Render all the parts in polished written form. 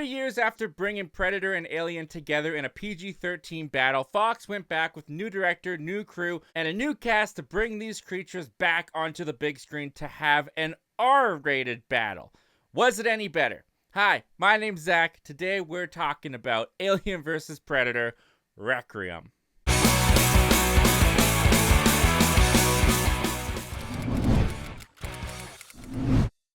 3 years after bringing Predator and Alien together in a PG-13 battle, Fox went back with new director, new crew, and a new cast to bring these creatures back onto the big screen to have an R-rated battle. Was it any better? Hi, my name's Zach. Today we're talking about Alien vs. Predator, Requiem.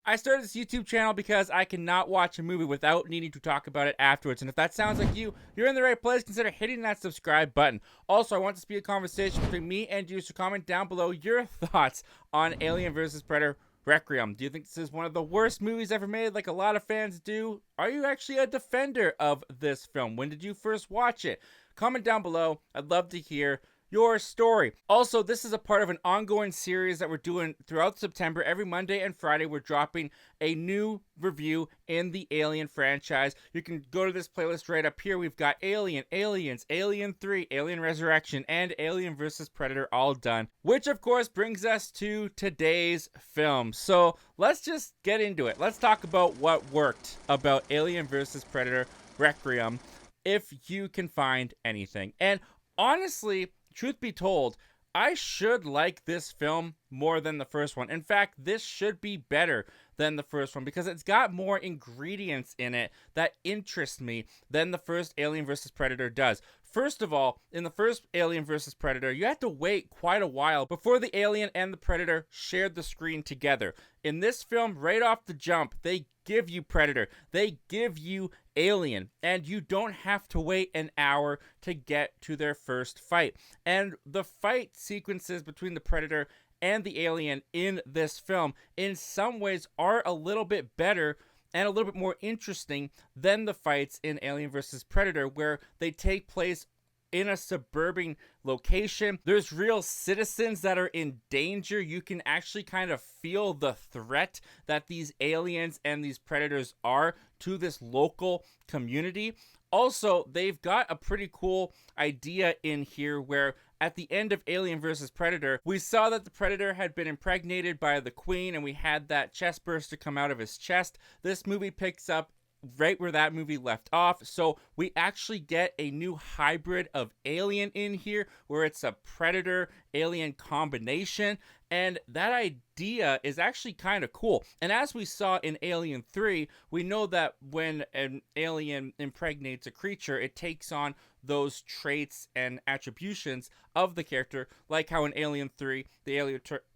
I started this YouTube channel because I cannot watch a movie without needing to talk about it afterwards. And if that sounds like you, you're in the right place. Consider hitting that subscribe button. Also, I want this to be a conversation between me and you, so comment down below your thoughts on Alien vs. Predator, Requiem. Do you think this is one of the worst movies ever made, like a lot of fans do? Are you actually a defender of this film? When did you first watch it? Comment down below. I'd love to hear your story. Also, this is a part of an ongoing series that we're doing throughout September. Every Monday and Friday, we're dropping a new review in the Alien franchise. You can go to this playlist right up here. We've got Alien, Aliens, Alien 3, Alien Resurrection, and Alien vs. Predator all done. Which, of course, brings us to today's film. So, let's just get into it. Let's talk about what worked about Alien vs. Predator, Requiem, if you can find anything. And honestly, truth be told, I should like this film more than the first one. In fact, this should be better than the first one because it's got more ingredients in it that interest me than the first Alien vs. Predator does. First of all, in the first Alien vs. Predator, you had to wait quite a while before the alien and the Predator shared the screen together. In this film, right off the jump, they give you Predator, they give you Alien, and you don't have to wait an hour to get to their first fight. And the fight sequences between the Predator and the Alien in this film, in some ways, are a little bit better and a little bit more interesting than the fights in Alien vs. Predator, where they take place in a suburban location. There's real citizens that are in danger. You can actually kind of feel the threat that these aliens and these predators are to this local community. Also, they've got a pretty cool idea in here where at the end of Alien vs. Predator, we saw that the Predator had been impregnated by the Queen, and we had that chest burster come out of his chest. This movie picks up right where that movie left off, so we actually get a new hybrid of alien in here, where it's a Predator-alien combination, and that idea is actually kind of cool. And as we saw in Alien 3, we know that when an alien impregnates a creature, it takes on those traits and attributions of the character, like how in Alien 3, the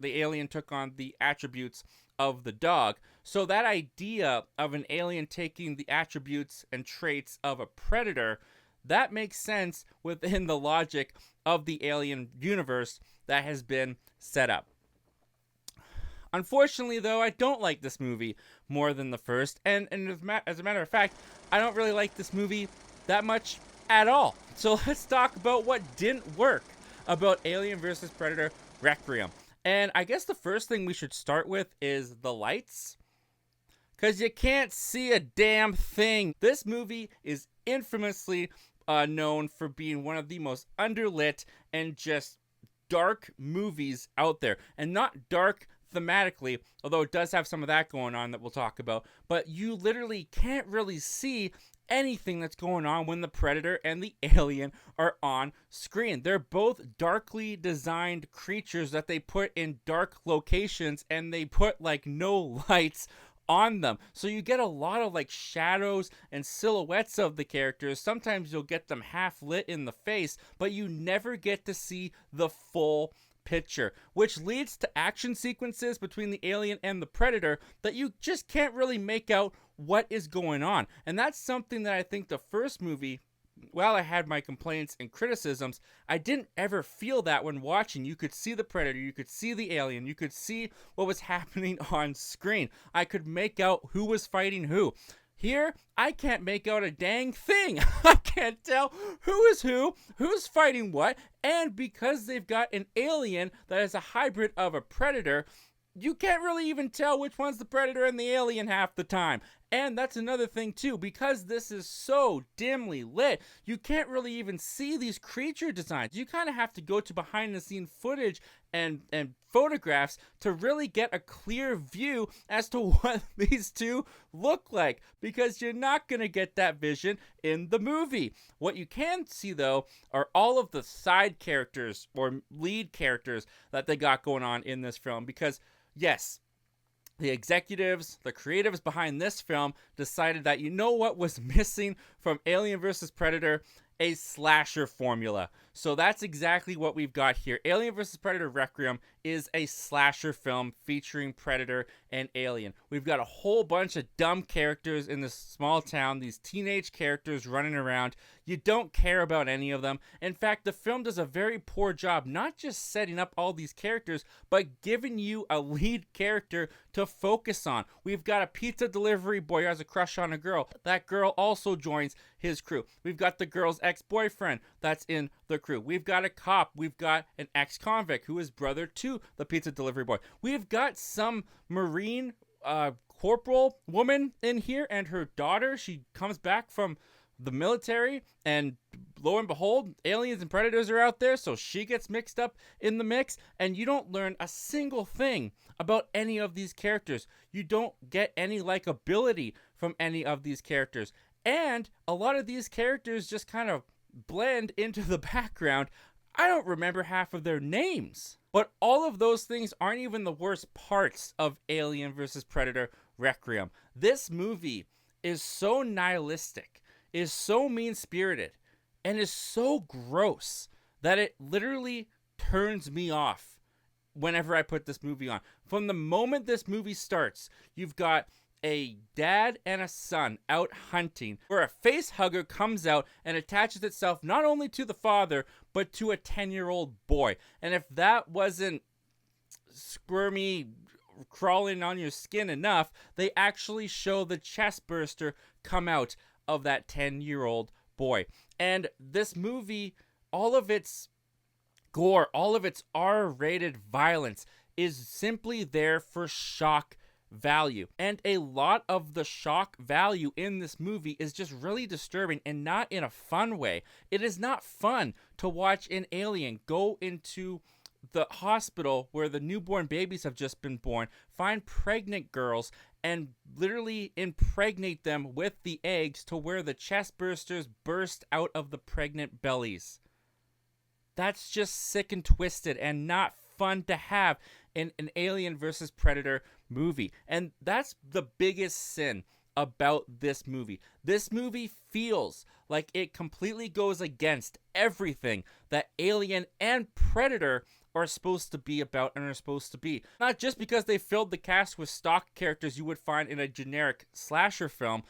alien took on the attributes of the dog. So that idea of an alien taking the attributes and traits of a predator, that makes sense within the logic of the Alien universe that has been set up. Unfortunately, though, I don't like this movie more than the first, and as a matter of fact, I don't really like this movie that much at all. So let's talk about what didn't work about Alien vs. Predator, Requiem. And I guess the first thing we should start with is the lights, because you can't see a damn thing. This movie is infamously known for being one of the most underlit and just dark movies out there. And not dark thematically, although it does have some of that going on that we'll talk about. But you literally can't really see anything that's going on when the Predator and the Alien are on screen. They're both darkly designed creatures that they put in dark locations, and they put like no lights on them. So you get a lot of like shadows and silhouettes of the characters. Sometimes you'll get them half lit in the face, but you never get to see the full picture, which leads to action sequences between the alien and the Predator that you just can't really make out what is going on. And that's something that I think the first movie, while I had my complaints and criticisms, I didn't ever feel that when watching. You could see the Predator, you could see the alien, you could see what was happening on screen. I could make out who was fighting who. Here, I can't make out a dang thing. I can't tell who is who, who's fighting what, and because they've got an alien that is a hybrid of a predator, you can't really even tell which one's the Predator and the Alien half the time. And that's another thing too, because this is so dimly lit, you can't really even see these creature designs. You kind of have to go to behind the scene footage and photographs to really get a clear view as to what these two look like, because you're not going to get that vision in the movie. What you can see though are all of the side characters or lead characters that they got going on in this film, because yes, the executives, the creatives behind this film decided that, you know what was missing from Alien vs. Predator? A slasher formula. So that's exactly what we've got here. Alien vs. Predator Requiem is a slasher film featuring Predator and Alien. We've got a whole bunch of dumb characters in this small town, these teenage characters running around. You don't care about any of them. In fact, the film does a very poor job not just setting up all these characters, but giving you a lead character to focus on. We've got a pizza delivery boy who has a crush on a girl. That girl also joins his crew. We've got the girl's ex-boyfriend that's in the crew. We've got a cop. We've got an ex-convict who is brother to the pizza delivery boy. We've got some Marine corporal woman in here and her daughter. She comes back from the military, and lo and behold, aliens and predators are out there, so she gets mixed up in the mix, and you don't learn a single thing about any of these characters. You don't get any likability from any of these characters, and a lot of these characters just kind of blend into the background. I don't remember half of their names. But all of those things aren't even the worst parts of Alien vs. Predator Requiem. This movie is so nihilistic, is so mean-spirited, and is so gross that it literally turns me off whenever I put this movie on. From the moment this movie starts, you've got a dad and a son out hunting, where a face hugger comes out and attaches itself not only to the father, but to a 10-year-old boy. And if that wasn't squirmy, crawling on your skin enough, they actually show the chest burster come out of that 10-year-old boy. And this movie, all of its gore, all of its R-rated violence is simply there for shock value. And a lot of the shock value in this movie is just really disturbing, and not in a fun way. It is not fun to watch an alien go into the hospital where the newborn babies have just been born, find pregnant girls, and literally impregnate them with the eggs to where the chest bursters burst out of the pregnant bellies. That's just sick and twisted and not fun to have in an Alien vs. Predator movie. And that's the biggest sin about this movie. This movie feels like it completely goes against everything that Alien and Predator are supposed to be about and are supposed to be. Not just because they filled the cast with stock characters you would find in a generic slasher film,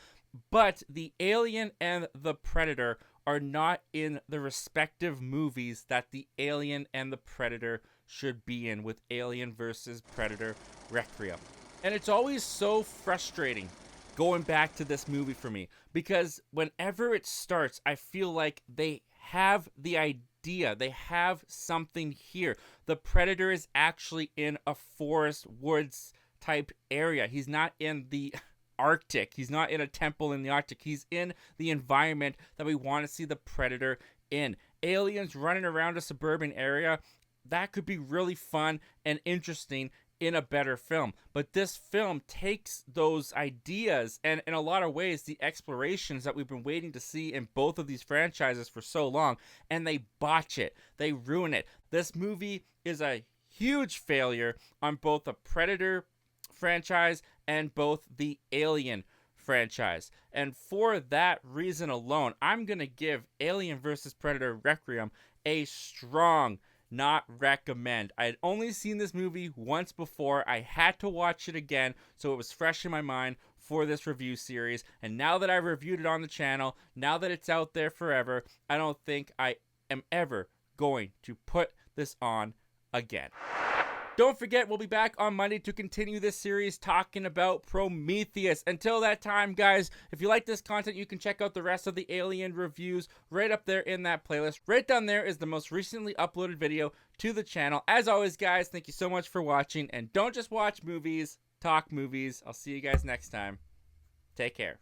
but the Alien and the Predator are not in the respective movies that the Alien and the Predator should be in, with Alien vs. Predator Requiem. And it's always so frustrating going back to this movie for me, because whenever it starts, I feel like they have the idea, they have something here. The Predator is actually in a forest, woods type area. He's not in the Arctic. He's not in a temple in the Arctic. He's in the environment that we want to see the Predator in. Aliens running around a suburban area, that could be really fun and interesting in a better film. But this film takes those ideas and, in a lot of ways, the explorations that we've been waiting to see in both of these franchises for so long, and they botch it. They ruin it. This movie is a huge failure on both the Predator franchise and both the Alien franchise. And for that reason alone, I'm going to give Alien vs. Predator Requiem a strong not recommend. I had only seen this movie once before. I had to watch it again, so it was fresh in my mind for this review series. And now that I've reviewed it on the channel, now that it's out there forever, I don't think I am ever going to put this on again. Don't forget, we'll be back on Monday to continue this series talking about Prometheus. Until that time, guys, if you like this content, you can check out the rest of the Alien reviews right up there in that playlist. Right down there is the most recently uploaded video to the channel. As always, guys, thank you so much for watching. And don't just watch movies, talk movies. I'll see you guys next time. Take care.